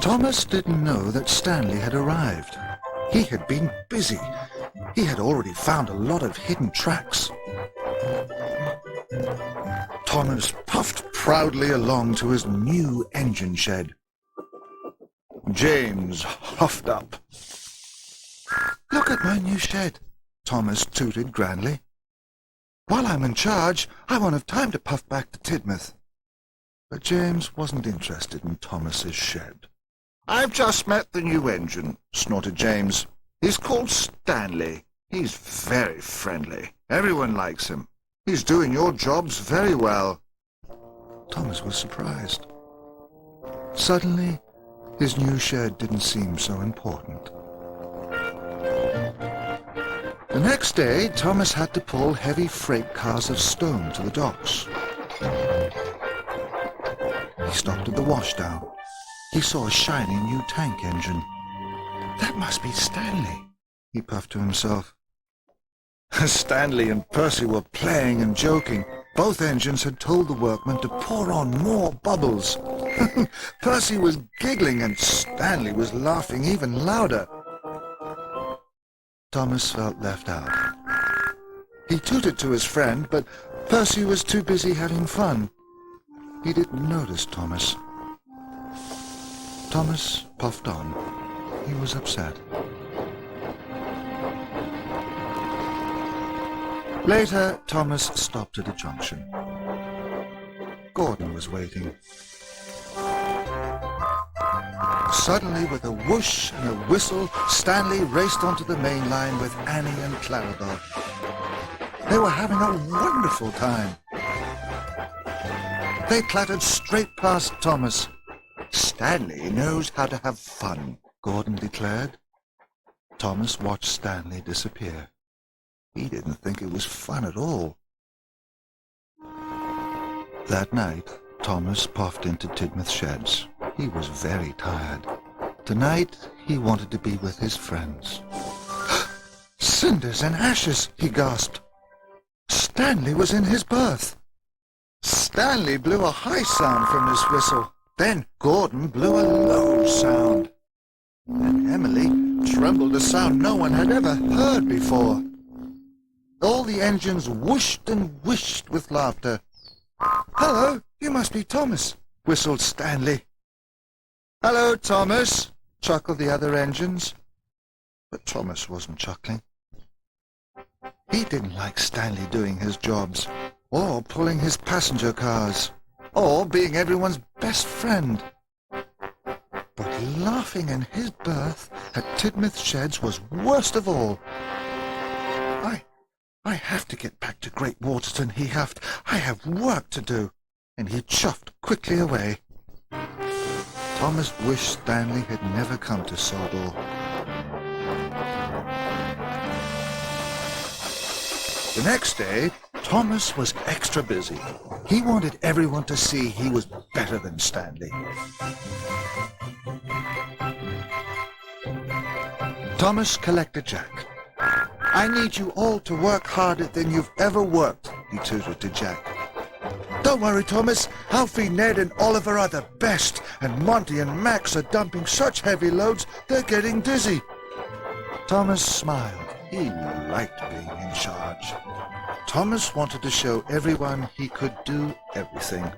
Thomas didn't know that Stanley had arrived. He had been busy. He had already found a lot of hidden tracks. Thomas puffed proudly along to his new engine shed. James huffed up. "Look at my new shed," Thomas tooted grandly. "While I'm in charge, I won't have time to puff back to Tidmouth." But James wasn't interested in Thomas's shed. "I've just met the new engine," snorted James. "He's called Stanley. He's very friendly. Everyone likes him. He's doing your jobs very well." Thomas was surprised. Suddenly, his new shed didn't seem so important. The next day, Thomas had to pull heavy freight cars of stone to the docks. He stopped at the washdown. He saw a shiny new tank engine. "That must be Stanley," he puffed to himself. Stanley and Percy were playing and joking. Both engines had told the workmen to pour on more bubbles. Percy was giggling and Stanley was laughing even louder. Thomas felt left out. He tooted to his friend, but Percy was too busy having fun. He didn't notice Thomas. Thomas puffed on. He was upset. Later, Thomas stopped at a junction. Gordon was waiting. Suddenly, with a whoosh and a whistle, Stanley raced onto the main line with Annie and Clarabelle. They were having a wonderful time. They clattered straight past Thomas. "Stanley knows how to have fun," Gordon declared. Thomas watched Stanley disappear. He didn't think it was fun at all. That night, Thomas puffed into Tidmouth Sheds. He was very tired. Tonight, he wanted to be with his friends. "Cinders and ashes," he gasped. Stanley was in his berth. Stanley blew a high sound from his whistle. Then Gordon blew a low sound. And Emily trembled a sound no one had ever heard before. All the engines whooshed and whished with laughter. "Hello, you must be Thomas," whistled Stanley. "Hello, Thomas," chuckled the other engines. But Thomas wasn't chuckling. He didn't like Stanley doing his jobs, or pulling his passenger cars, or being everyone's best friend. But laughing in his berth at Tidmouth Sheds was worst of all. I have to get back to Great Waterton, he huffed. "I have work to do." And he chuffed quickly away. Thomas wished Stanley had never come to Sodor. The next day, Thomas was extra busy. He wanted everyone to see he was better than Stanley. Thomas collected Jack. "I need you all to work harder than you've ever worked," he tooted to Jack. "Don't worry, Thomas. Alfie, Ned and Oliver are the best, and Monty and Max are dumping such heavy loads they're getting dizzy." Thomas smiled. He liked being in charge. Thomas wanted to show everyone he could do everything.